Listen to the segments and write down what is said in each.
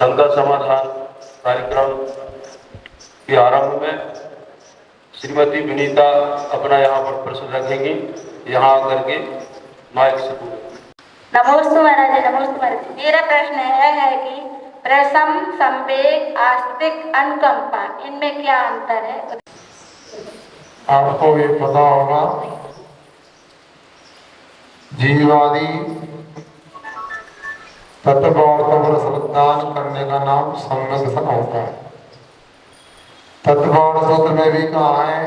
शंका समाधान कार्यक्रम के आरंभ में श्रीमती विनीता अपना यहाँ पर प्रश्न रखेंगी। यहाँ आकर के माइक से नमोस्तु महाराज, नमोस्तु महाराज। मेरा प्रश्न यह है कि प्रशम, संवेग, आस्तिक, अनुकंपा, इनमें क्या अंतर है? आपको ये पता होगा, जीववादी तत्ववाद पर श्रद्धान करने का नाम सम्यक दर्शन होता है। तत्ववाद सूत्र में भी कहा है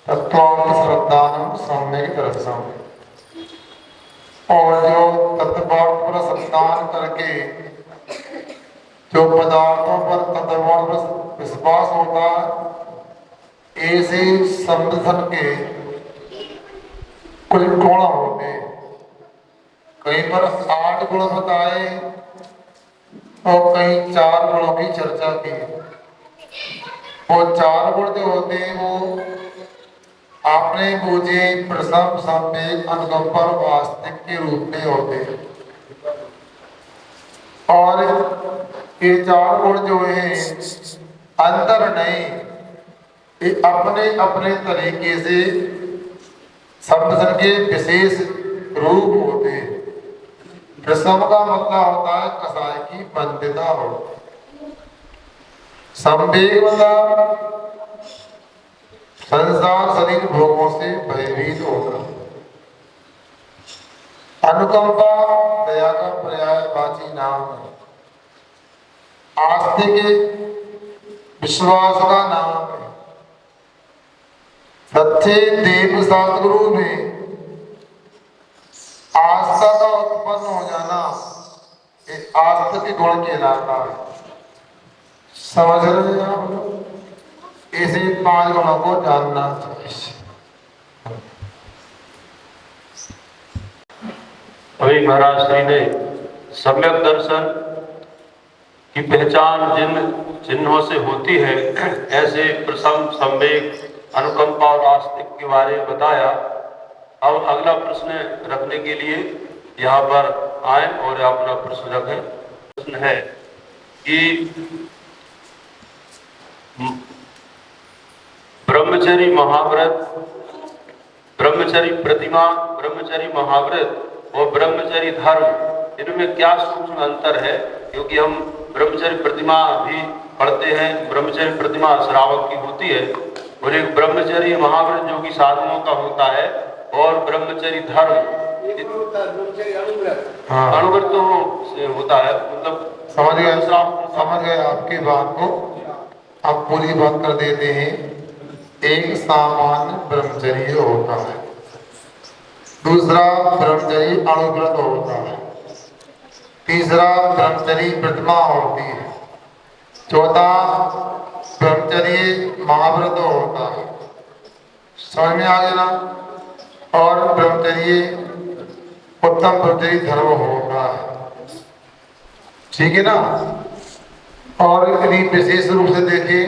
तत्वार्थ श्रद्धान सम्यक दर्शन। और जो तत्ववाद पर श्रद्धान करके जो पदार्थों पर तत्ववाद पर विश्वास होता है, ऐसे संदर्शन के कुछ गुण होते। कहीं पर 8 गुण बताए और कहीं 4 गुणों की चर्चा की। वो 4 गुण जो होते हैं वो आपने पूछे प्रशम, संवेग, अनुकंपा और आस्तिक के रूप में होते हैं। और ये 4 गुण जो है अंतर नहीं, ये अपने अपने तरीके से संदर्शन के विशेष रूप होते हैं। प्रशम का मतलब होता है कसाय की बंदिता हो। संवेग मतलब संसार शरीर भोगों से भयभीत होना। अनुकंपा दया का पर्यायवाची नाम है। आस्तिक विश्वास का नाम है। सच्चे देव सतगुरु में आस्था का उत्पन्न हो जाना, ये आस्था के गुण कहलाता है। समझ रहे हैं आप लोग? ऐसे 5 गुणों को जानना चाहिए। अभी महाराज श्री ने सम्यक दर्शन की पहचान जिन चिन्हों से होती है, ऐसे प्रशम, संवेग, अनुकंपा और आस्तिक के बारे में बताया। अब अगला प्रश्न रखने के लिए यहाँ पर आए और अपना प्रश्न रखें। प्रश्न है कि ब्रह्मचर्य महाव्रत, ब्रह्मचर्य प्रतिमा, ब्रह्मचर्य महाव्रत और ब्रह्मचर्य धर्म, इनमें क्या सूक्ष्म अंतर है? क्योंकि हम ब्रह्मचर्य प्रतिमा भी पढ़ते हैं। ब्रह्मचर्य प्रतिमा श्रावक की होती है और एक ब्रह्मचर्य महाव्रत जो कि साधुओं का होता है, और ब्रह्मचर्य धर्म अनुव्रत तो होता है। मतलब समझ गए आपकी बात को। आप पूरी बात कर देते हैं। एक सामान्य ब्रह्मचर्य होता है, दूसरा ब्रह्मचर्य अनुव्रत होता है, तीसरा ब्रह्मचर्य प्रतिमा होती है, चौथा ब्रह्मचर्य महाव्रत होता है। समझ में आ गया ना? और ब्रह्मचर्य उत्तम ब्रह्मचर्य धर्म होता है। ठीक है ना? और यदि विशेष रूप से देखें,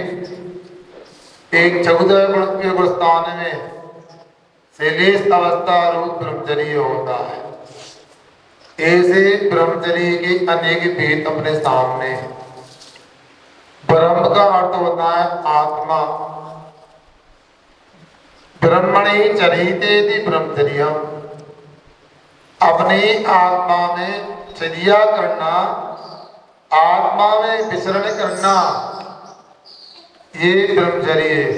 एक 14 गुण के गुणस्थान में शैलेश अवस्था रूप ब्रह्मचर्य होता है। ऐसे ब्रह्मचर्य के अनेक भेद अपने सामने। ब्रह्म का अर्थ होता है आत्मा। ब्रह्मणि चरितेति ब्रह्मचर्यम्, अपनी आत्मा में चर्या करना, आत्मा में विचरण करना, ये ब्रह्मचर्य है।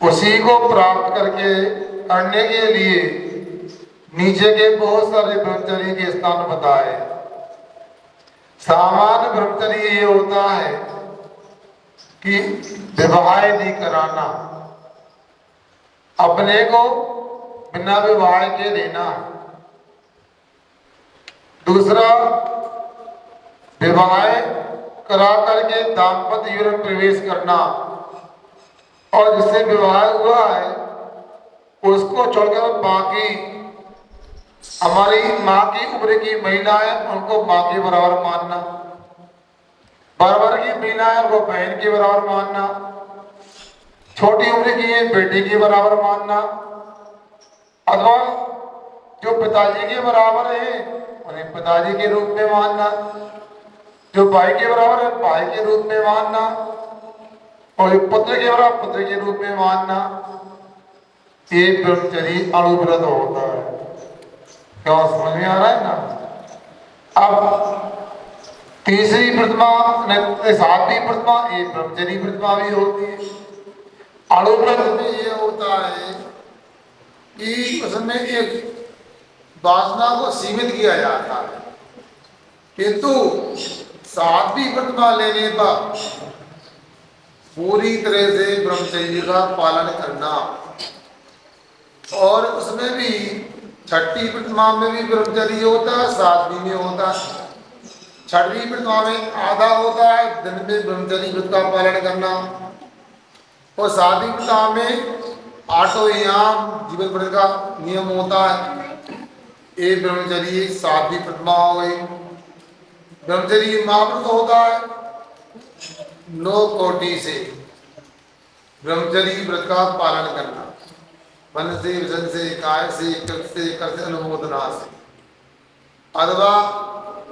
उसी को प्राप्त करने के लिए नीचे के बहुत सारे ब्रह्मचर्य के स्थान बताए। सामान्य ब्रह्मचर्य ये होता है कि विवाह नहीं कराना, अपने को बिना विवाह के देना। दूसरा, विवाह करा करके दाम्पत्य जीवन में प्रवेश करना, और जिससे विवाह हुआ है उसको छोड़कर बाकी हमारी माँ की उम्र की महिलाएं, उनको माँ के बराबर मानना, बराबर की महिलाएं उनको बहन के बराबर मानना, छोटी उम्र की है बेटी के बराबर मानना, अथवा जो पिताजी के बराबर है उन्हें पिताजी के रूप में मानना। जो भाई के बराबर है भाई के रूप में मानना, और पुत्र के बराबर पुत्र के रूप में मानना, ये ब्रह्मचर्य अणुव्रत होता है। क्या समझ में आ रहा है ना? अब तीसरी प्रतिमा, सातवीं प्रतिमा, ये ब्रह्मचर्य प्रतिमा भी होती है। अणुव्रत में ये होता है कि उसमें एक वासना को सीमित किया जाता है, किंतु सातवीं प्रतिमा लेने पर पूरी तरह से ब्रह्मचर्य का पालन करना, और उसमें भी छठी प्रतिमा में भी ब्रह्मचर्य होता है, सातवीं में होता है। छठवीं प्रतिमा में आधा होता है, दिन में ब्रह्मचर्य व्रत का पालन करना, और सातवीं प्रतिमा में 8 याम जीवन व्रत का नियम होता है। ये ब्रह्मचर्य सातवीं प्रतिमा हो गई। ब्रह्मचर्य महाव्रत होता है 9 कोटि से ब्रह्मचर्य व्रत का पालन करना, मन से, वचन से, काय से, कृत से, कर से, अनुमोदना से, अथवा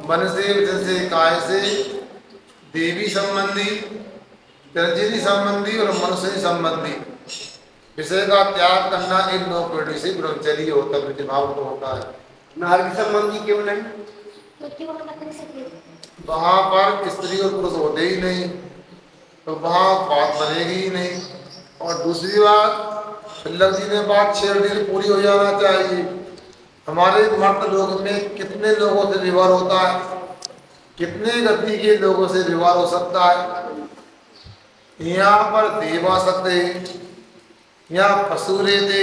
मन से, वचन से, काय से देवी संबंधी, चिरंजीवी संबंधी और मनुष्य संबंधी विषय का त्याग करना, इन 9 कोटि से ब्रह्मचर्य होता है, प्रतिभाव होता है। नारी संबंधी क्यों नहीं? वहां पर स्त्री और पुरुष होते ही नहीं, तो वहां बात बनेगी ही नहीं। और दूसरी बात, लग जी ने बात छेड़ दी, पूरी हो जाना चाहिए। हमारे मर्द लोग में कितने लोगों से व्यवहार होता है, कितने गति के लोगों से व्यवहार हो सकता है। यहाँ पर देव आ सकते, यहाँ पशु रहते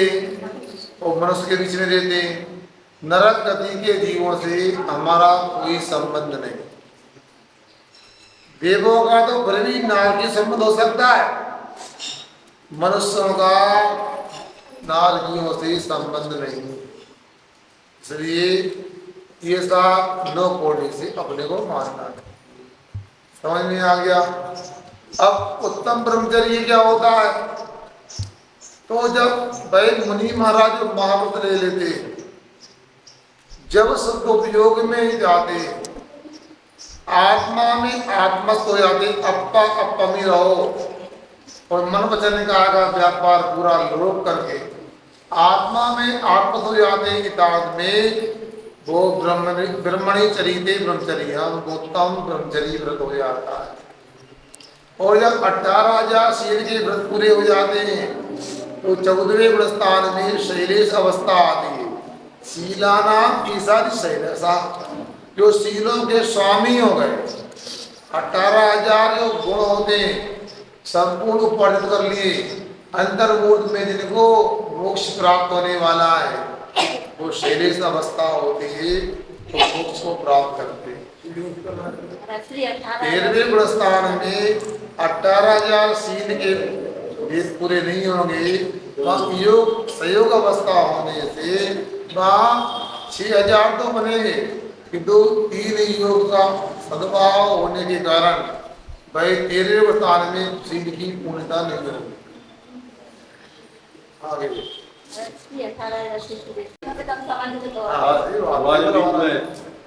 और मनुष्य के बीच में रहते। नरक गति के जीवों से हमारा कोई संबंध नहीं। देवों का तो फिर भी नारकी संबंध हो सकता है, मनुष्यों का नारकियों से संबंध नहीं। इसलिए ये सब 9 कोटि से अपने को मानना है। समझ में आ गया? अब उत्तम ब्रह्मचर्य क्या होता है? तो जब वैद मुनि महाराज महाव्रत ले लेते, जब शुद्ध उपयोग में जाते, आत्मा में आत्मस्थ हो जाते, अपा अपमी रहो, और मन वचन का व्यापार पूरा लोप करके आत्मा में आत्मस्थ हो जाते, इताद में वो ब्रह्मणी चरिते ब्रह्मचर्य उत्तम ब्रह्मचर्य व्रत हो जाता है। और जब 18,000 शील के व्रत पूरे हो जाते हैं, तो 14वें व्रत स्थान में शैलेश अवस्था आती है। शीलाना ईसा शैलेशा, जो शीलों के स्वामी हो गए। 18,000 जो गुण होते हैं संपूर्ण उपार्जित कर लिए, अंतर्मूर्त में जिनको मोक्ष प्राप्त होने वाला है, वो शैलेश अवस्था होती है, तो मोक्ष को प्राप्त करते हैं। 13वें व्रत स्थान में 18,000 शील के वेद पूरे नहीं होंगे, वहाँ योग सहयोग अवस्था होने से वहाँ 6,000 तो बनेंगे, किंतु 3 योग का सद्भाव होने के कारण भाई 13वें स्थान में शील की पूर्णता नहीं होगी। आगे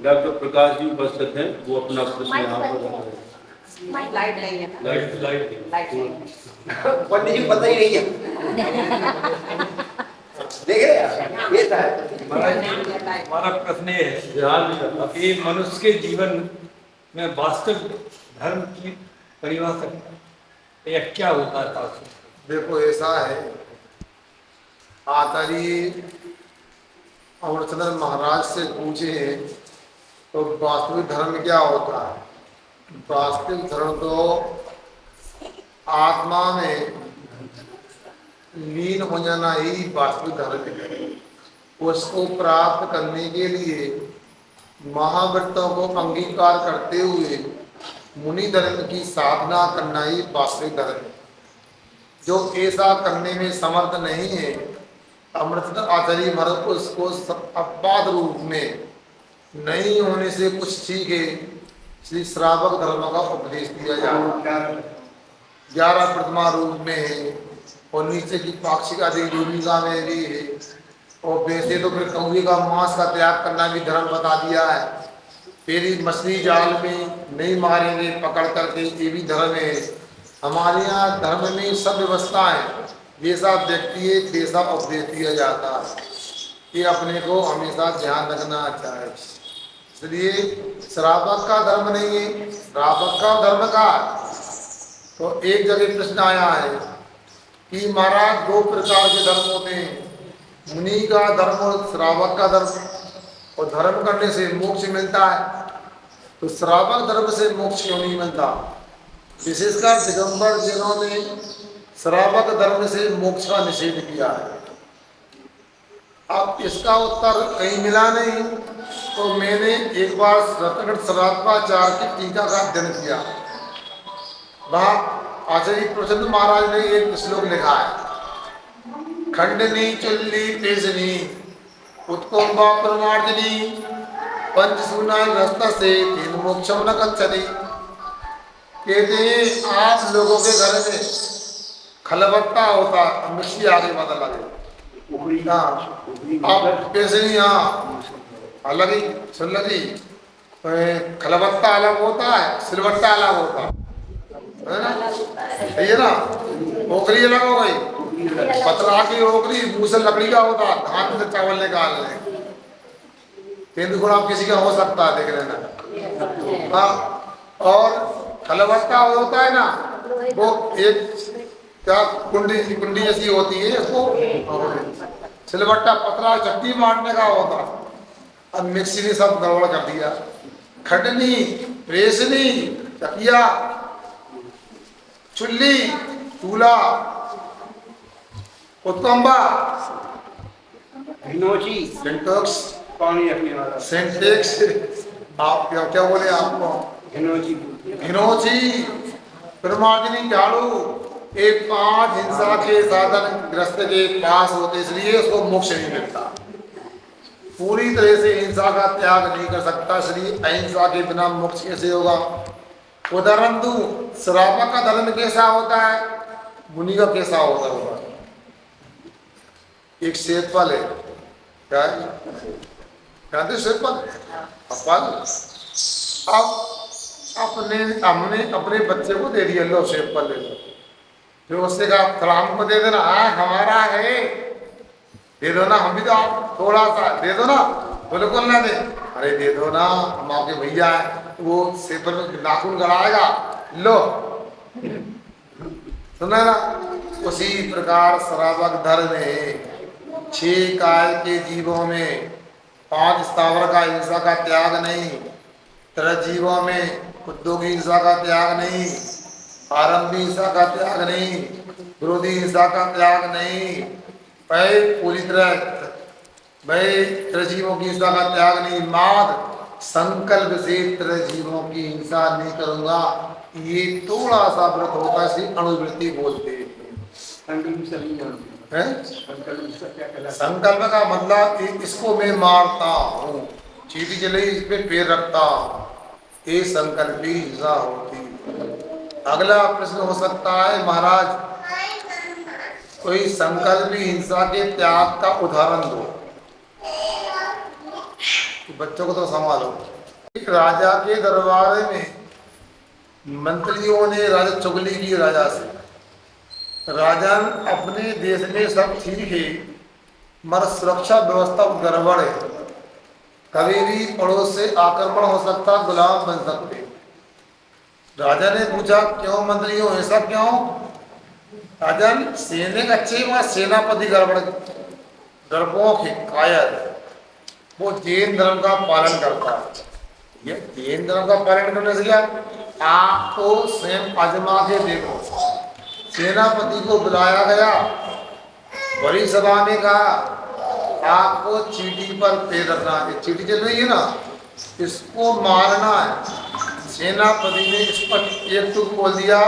डॉक्टर प्रकाश जी उपस्थित हैं, वो अपना प्रश्न यहाँ पर रख रहे हैं। लाइट नहीं है, लाइट पंडित जी पता ही नहीं है। देख रहे हैं ये था। हमारा प्रश्न ये है कि मनुष्य के जीवन में वास्तविक धर्म की परिभाषा यह क्या होता है? देखो ऐसा है, आचार्य अमरचंद्र महाराज से पूछे तो वास्तविक धर्म क्या होता है? वास्तविक धर्म तो आत्मा में लीन हो जाना ही वास्तविक धर्म है। उसको प्राप्त करने के लिए महाव्रतों को अंगीकार करते हुए मुनि धर्म की साधना करना ही वास्तविक धर्म है। जो ऐसा करने में समर्थ नहीं है, अमृतसर आचार्य महाराज को उसको अपवाद रूप में नहीं होने से कुछ सीखे श्री श्रावक धर्म का उपदेश दिया जाए। 11 प्रतिमा रूप में है, और नीचे की पाक्षिक आदि भूमिका में भी है। और वैसे तो फिर कौवे का मांस का त्याग करना भी धर्म बता दिया है, मेरी मछली जाल में नहीं मारेंगे पकड़ करके, ये भी धर्म है। हमारे यहाँ धर्म में सब व्यवस्था है, जैसा व्यक्ति है वैसा उपदेश दिया जाता है। ये अपने को हमेशा ध्यान रखना चाहिए। इसलिए श्रावक का धर्म नहीं है, श्रावक का धर्म का। तो एक जगह प्रश्न आया है कि महाराज दो प्रकार के धर्म होते हैं, मुनि का धर्म और श्रावक का धर्म, और धर्म करने से मोक्ष मिलता है, तो श्रावक धर्म से मोक्ष क्यों नहीं मिलता? विशेषकर दिगंबर जिन्होंने श्रावक धर्म से मोक्ष का निषेध किया है। अब इसका उत्तर कहीं मिला नहीं, तो मैंने एक बार रत्नगढ़ श्राद्धाचार्य की टीका का अध्ययन किया। वहाँ आचार्य प्रसन्न महाराज ने एक श्लोक लिखा है, खंडनी चुल्ली पेजनी उत्कुंभा परमार्जनी पंचसूना रास्ता से तीन मोक्षम न गच्छति। कहते हैं आप लोगों के घर में खलबत्ता होता, मिट्टी आगे पता लगे आप कैसे नहीं, हाँ अलग ही सुन लगी, खलबत्ता अलग होता है, सिलबट्टा अलग होता है ना, सही है ना। ओखली अलग हो गई, पतला की ओखली मुंह से लकड़ी का होता, धान से चावल निकाल रहे, तेंदुआ आप किसी का हो सकता है, देख लेना। हाँ, और खलबत्ता होता है ना, वो एक क्या कुंडी जैसी होती है, उसको सिलबट्टा पतला चट्टी मारने का होता। अब मिक्सी ने सब गड़बड़ कर दिया। खटनी, रेसनी, चकिया, चुल्ली, चूल्हा, उत्कंबा, सिंटेक्स, पानी रखने वाला सिंटेक्स, आप क्या बोले आपको, घिनौची, परमार्जनी, झाड़ू, ये 5 हिंसा के साधन ग्रस्त के पास होते, इसलिए उसको मोक्ष नहीं मिलता। पूरी तरह से हिंसा का त्याग नहीं कर सकता, इसलिए अहिंसा के बिना मोक्ष कैसे होगा। उदाहरण दूं, श्रावक का धर्म कैसा होता है, मुनि का कैसा होता होगा। एक शेरपल है, क्या है, जानते शेरपल, अब हमने अपने बच्चे को दे दिया, लो शेरपल ले लो, जो उससे कहा थोड़ा हमको दे देना, हमारा है, दे दो ना, हम भी तो आप थोड़ा सा दे दो ना, बिल्कुल ना दे, अरे दे दो ना, हम आपके भैया है, वो शेरपल में नाखून गड़ाएगा, लो, सुना ना। उसी प्रकार श्रावक धर्म है, 6 काल के जीवों में 5 स्थावर का हिंसा का त्याग नहीं, 3 जीवों में उद्योगी हिंसा का त्याग नहीं, आरंभी हिंसा का त्याग नहीं, विरोधी हिंसा का त्याग नहीं, भाई पूरी तरह भाई 3 जीवों की हिंसा का त्याग नहीं, माद संकल्प से 3 जीवों की हिंसा नहीं करूंगा, ये थोड़ा सा व्रत होता है, अणुवृत्ति बोलते हैं। संकल्प का मतलब इसको मैं मारता हूँ, चीटी चले इस पे पैर रखता हूँ, ये संकल्प की हिंसा होती। अगला प्रश्न हो सकता है, महाराज कोई संकल्पी हिंसा के त्याग का उदाहरण दो। बच्चों को तो संभालो। एक राजा के दरबार में मंत्रियों ने राजा चुगली की राजा से, राजा अपने देश में सब ठीक है मगर सुरक्षा व्यवस्था गड़बड़ है, कभी भी पड़ोस से आक्रमण हो सकता, गुलाम बन सकते। राजा ने पूछा क्यों मंत्रियों, ऐसा क्यों? राजन सैनिक अच्छे वहां सेनापति गड़बड़, डरपोक है, कायर, वो जैन धर्म का पालन करता है। ये जैन धर्म का पालन करने से क्या, आपको स्वयं आजमा के देखो। सेनापति को बुलाया गया, बड़ी सभा में कहा आपको चीटी पर पैर रखना है, चीटी चल रही है ना, इसको मारना है। सेनापति ने इस पर एक टुक बोल दिया,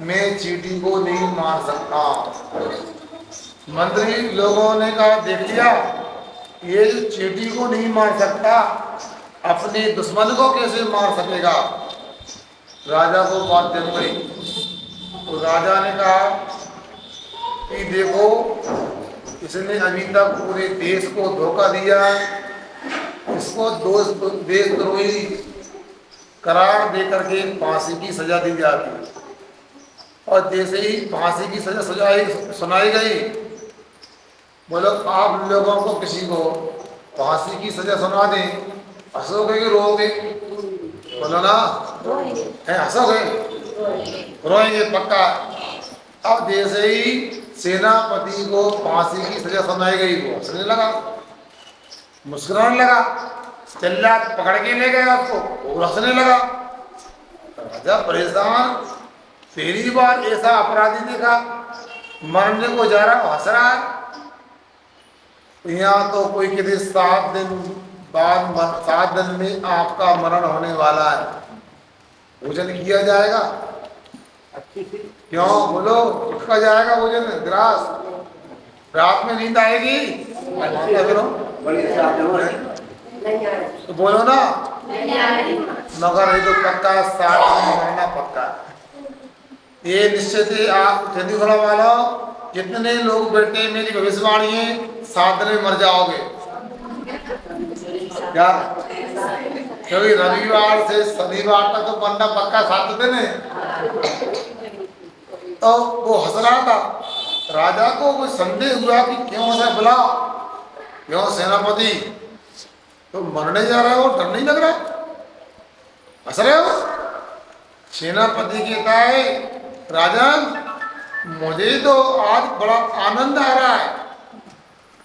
मैं चीटी को नहीं मार सकता। मंत्री लोगों ने कहा देख लिया, ये चीटी को नहीं मार सकता, अपने दुश्मन को कैसे मार सकेगा। राजा को बात जम गई, तो राजा ने कहा कि देखो इसने अभी तक पूरे देश को धोखा दिया, इसको देशद्रोही करार दे करके फांसी की सजा दी जाती है। और जैसे ही फांसी की सजा सुनाई गई, बोलो आप लोगों को किसी को फांसी की सजा सुना दें, हंसोगे कि रोओगे? बोलो ना, हंसोगे, रोएंगे पक्का। अब जैसे ही सेनापति को फांसी की सजा सुनाई गई, वो हंसने लगा, मुस्कुराने लगा, चिल्ला पकड़ के ले गया उसको, वो हंसने लगा। राजा परेशान, पहली बार ऐसा अपराधी देखा, मरने को जा रहा, हंस रहा है। यहाँ तो कोई कहते 7 दिन बाद, 7 दिन में आपका मरण होने वाला है, भोजन किया जाएगा? क्यों बोलो, उसका जाएगा भोजन, ग्रास, रात में नींद आएगी? तो बोलो ना, मगर ये तो पक्का 7 दिन मरना पक्का। ये निश्चित ही आप चंडीगढ़ वाला जितने लोग बैठे, मेरी भविष्यवाणी है 7 दिन में मर जाओगे। क्या? क्योंकि रविवार से शनिवार तक तो बनना पक्का 7 दिन है। तो वो हंस रहा था, राजा को कोई संदेह हुआ कि क्यों ऐसा बुला, क्यों सेनापति तो मरने जा रहे हो, डर नहीं लग रहा, हंस रहे हो? सेनापति कहता है, राजन मुझे तो आज बड़ा आनंद आ रहा है,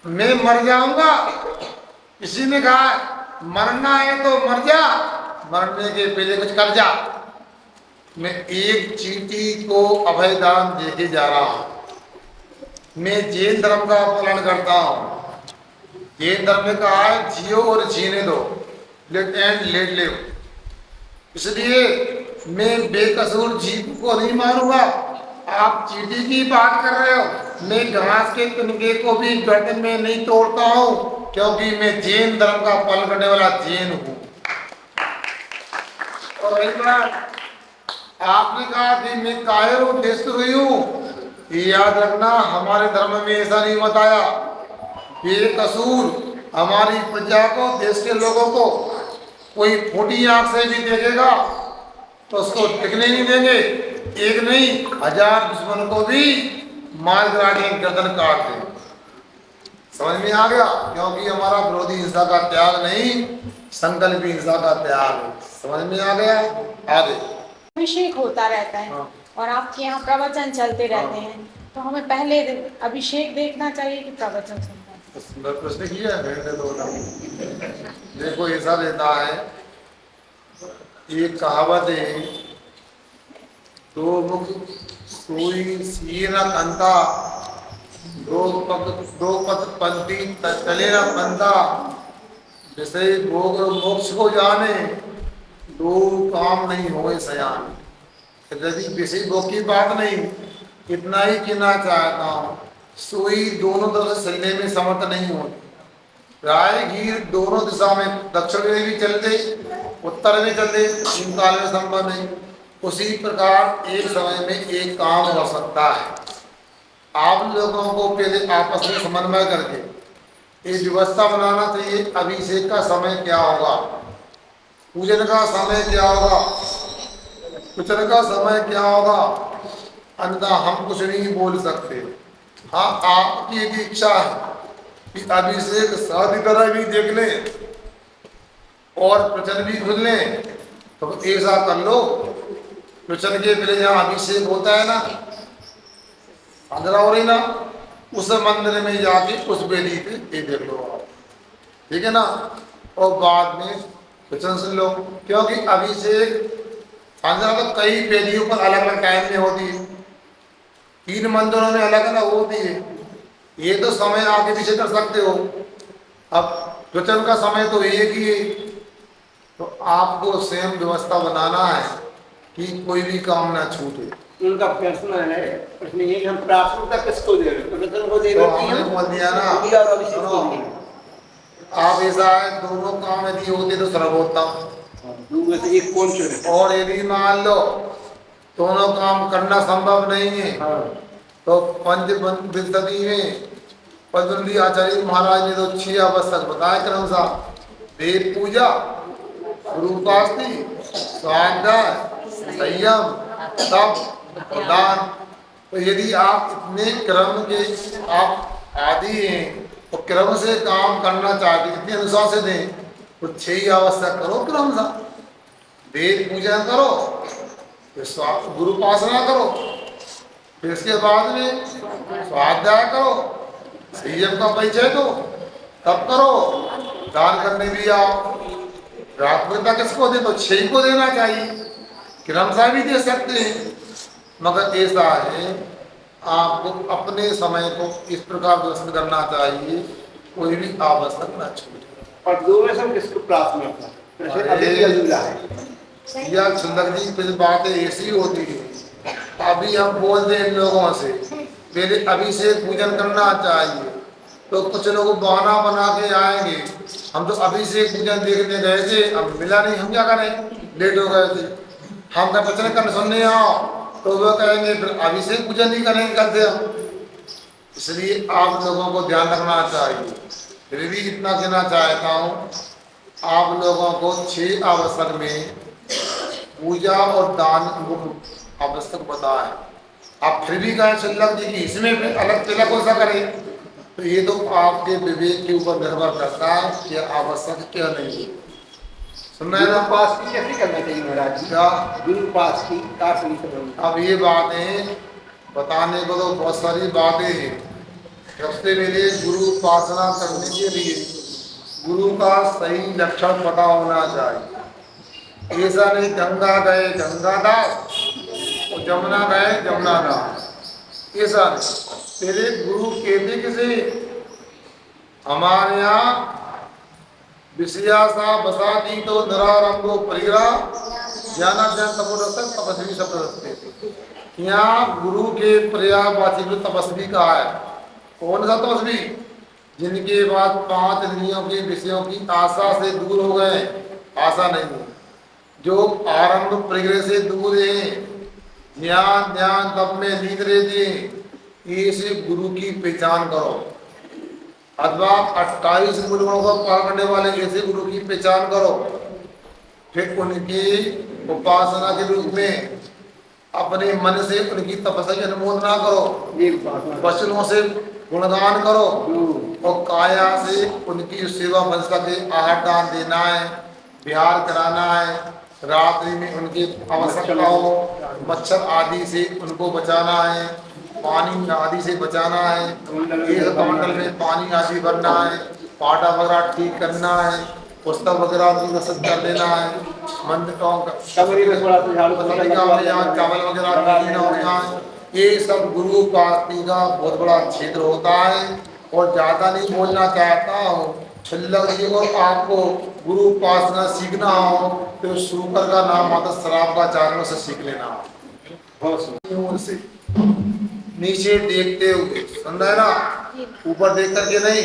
मैं मर जाऊंगा। किसी ने कहा मरना है तो मर जा, मरने के पहले कुछ कर जा। मैं एक चींटी को अभयदान देके जा रहा हूं। मैं जैन धर्म का पालन करता हूं। जैन धर्म में कहा है जियो और जीने दो, लेट एंड लेट लिव। इसलिए मैं बेकसूर जीव को नहीं मारूंगा। आप चींटी की बात कर रहे हो, मैं घास के तिनके को भी गर्दन में नहीं तोड़ता हूं, क्योंकि मैं जैन धर्म का पालन करने वाला जैन हूं। और रही बात, आपने कहा कि मैं कायर हूं, देशद्रोही हूं, याद रखना हमारे धर्म में ऐसा नहीं बताया। बेकसूर हमारी प्रजा को, देश के लोगों को कोई फूटी आंख से भी देखेगा तो उसको टिकने नहीं देंगे। एक नहीं 1000 दुश्मन को भी मार गिरा के गर्दन काट दे। समझ में आ गया? क्योंकि हमारा विरोधी हिंसा का त्याग नहीं, संकल्प हिंसा का त्याग है। समझ में आ गया? आगे अभिषेक होता रहता है और आपके यहाँ प्रवचन चलते रहते हैं, तो हमें पहले अभिषेक देखना चाहिए कि प्रवचन सुनना? प्रश्न किया है तो देखो, ऐसा रहता है, एक कहावत है, दो मुख सोई सीर न कंता, दो पथ पंथी चले न पंथा, विषय भोग मोक्ष को जाने, दो काम नहीं होए सयान। यदि विषय भोग की बात नहीं, इतना ही कहना चाहता हूँ, सुई दोनों तरफ से चलने में समर्थ नहीं होती। राय घीर दोनों दिशा में, दक्षिण में भी चलते, उत्तर में चलते, तीन काल में संभव नहीं। उसी प्रकार एक समय में एक काम हो सकता है। आप लोगों को पहले आपस में समन्वय करके एक व्यवस्था बनाना चाहिए। अभिषेक का समय क्या होगा, पूजन का समय क्या होगा, पूजन का समय क्या होगा, अन्यथा हम कुछ नहीं बोल सकते। हाँ, आपकी एक इच्छा है कि अभिषेक शादी तरह भी देख लें और प्रचन भी खुल लें, तो ऐसा कर लो। प्रचन के पहले जहाँ अभिषेक होता है ना, अंधेरा हो रही ना, उस मंदिर में जाके उस बेदी पे ये देख लो आप, ठीक है ना, और बाद में प्रचन सुन लो। क्योंकि अभिषेक अंधेरा तो कई बेदियों पर अलग अलग टाइम में होती है, 3 मंदिरों में अलग अलग होती है। ये तो समय आगे पीछे कर सकते हो। अब प्रचन का समय तो एक ही है, तो आपको स्वयं व्यवस्था बनाना है कि कोई भी काम ना छूटे। उनका प्रश्न है, प्रश्न ये हम प्राथमिकता किसको दे रहे हैं? प्रचन को दे तो रहे हैं, हमने बोल दिया ना, और अभिषेक को दे रहे हैं। आप ऐसा है, दोनों काम यदि होते तो सर्वोत्तम, दूसरे से एक कौन चुने? और यदि मान लो दोनों काम करना संभव नहीं है, तो पंचविंशति में पद्मश्री आचार्य महाराज ने तो 6 आवश्यक बताए क्रमशः। वेद पूजा, गुरु उपासना, स्वाध्याय, संयम, तप और दान। तो यदि आप इतने क्रम के आप आदि हैं तो क्रम से काम करना चाहते, इतने अनुशासित हैं, तो 6 ही आवश्यक करो क्रम सा। वेद पूजा करो, फिर गुरु उपासना करो, फिर इसके बाद में स्वाध्याय करो, संयम का परिचय दो, तब करो, दान करने भी आओ। प्राथमिकता किसको दे? तो 6 को देना चाहिए, क्रमशः भी दे सकते हैं, मगर ऐसा है आपको अपने समय को इस प्रकार व्यवस्थित करना चाहिए, कोई भी आवश्यक न छूटे। और दो में सब किसको प्राथमिकता? प्रश्न अभी अधूरा है। या सुंदर जी कुछ बातें ऐसी होती है, अभी हम बोलते हैं लोगों से पहले अभिषेक पूजन करना चाहिए, तो कुछ लोग बहाना बना के आएंगे, हम तो अभिषेक पूजन देखने गए थे, अब मिला नहीं, हम क्या करें, लेट हो गए थे, हम क्या प्रश्न करने सुनने आओ, तो वो कहेंगे फिर अभिषेक पूजन नहीं करेंगे कल से हम। इसलिए आप लोगों को ध्यान रखना चाहिए। फिर भी इतना कहना चाहता हूँ, आप लोगों को 6 आवश्यक में पूजा और दान आवश्यक बताए। आप फिर भी कहें सुल्लभ जी की इसमें फिर अलग तिलक हो सा करें, तो ये तो आपके विवेक के ऊपर निर्भर करता है कि आवश्यक क्या नहीं। गुरु उपास की कैसे करना चाहिए महाराज जी? क्या गुरु उपास की काफी सब अब ये बातें बताने को तो बहुत सारी बातें हैं। सबसे पहले गुरु उपासना करने के लिए गुरु का सही लक्षण पता होना चाहिए। ऐसा नहीं गंगा गए गंगादास और जमुना गए जमुनादास, ऐसा नहीं। तेरे गुरु कहते किसे? हमारे यहाँ विषयासा बसाती तो निरारंभो परिग्रह ज्ञाना ज्ञान तपोरसक तपस्वी शब्द रखते। यहाँ गुरु के पर्यायवाची को तपस्वी कहा है। कौन सा तपस्वी? जिनके बाद 5 इंद्रियों के विषयों की आशा से दूर हो गए, आशा नहीं है, जो आरंभ परिग्रह से दूर है, ज्ञान ध्यान तप में लीन रहते हैं, ऐसे गुरु की पहचान करो। अथवा 28 मूल गुणों को पालन करने वाले ऐसे गुरु की पहचान करो। फिर उनकी उपासना के रूप में अपने मन से उनकी तपस्या की अनुमोदना करो, वचनों से गुणगान करो और काया से उनकी सेवा बन सके आहार दान देना है, विहार कराना है, रात्रि में उनकी आवश्यकताओं मच्छर आदि से उनको बचाना है, पानी आदि से बचाना है, एक कमंडल में पानी आदि भरना है, पाटा वगैरह ठीक करना है, पुस्तक वगैरह की रसद कर देना है, मंदिरों का चावल वगैरह नहीं होना है। ये सब गुरु उपासना का बहुत बड़ा क्षेत्र होता है। और ज़्यादा नहीं बोलना चाहता हूँ, छल्लक जी को आपको गुरु उपासना सीखना हो तो शुकर का नाम आता शराब का चारों से सीख लेना। से नीचे देखते हुए समझा ना, ऊपर देख करके नहीं,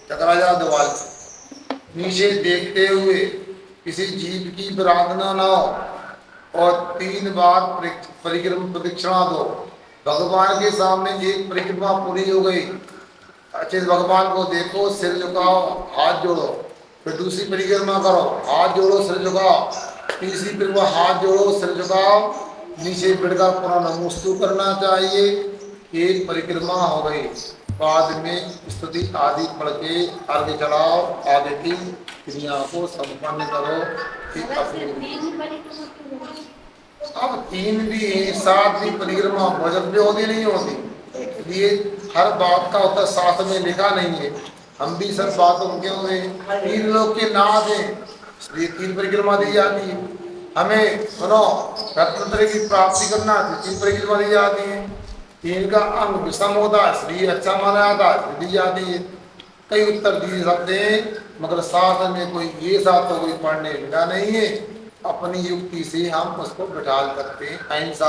टकरा जा दीवार से, नीचे देखते हुए किसी जीव की प्रार्थना ना हो और 3 बार परिक्रमा प्रदक्षिणा दो। भगवान के सामने एक परिक्रमा पूरी हो गई, अच्छे से भगवान को देखो, सिर झुकाओ, हाथ जोड़ो, फिर दूसरी परिक्रमा करो, हाथ जोड़ो सिर झुकाओ, तीसरी परिक्रमा हाथ जोड़ो सिर झुकाओ, नीचे बिड़कर पुनः नमोस्तु करना चाहिए। एक परिक्रमा हो गई, बाद में स्तुति आदि पढ़ के अर्घ्य चढ़ाओ, आगे की क्रिया को संपन्न करो। अब 3 भी 7 भी परिक्रमा भजन भी होती नहीं होती, इसलिए हर बात का उत्तर शास्त्र में लिखा नहीं है। हम भी सब बातों के हुए 3 लोग के नाथ हैं, इसलिए 3 परिक्रमा दी जाती है। हमें सुनो रत्नत्रय की प्राप्ति करना है, 3 परिक्रमा दी जाती है। 3 का अंग विषम होता है, इसलिए अच्छा माना जाता है, दी जाती है। कई उत्तर दिए सकते हैं, मगर शास्त्र में कोई ये साथ तो कोई पढ़ने मिला नहीं है। अपनी युक्ति से हम उसको बिठा सकते हैं। अहिंसा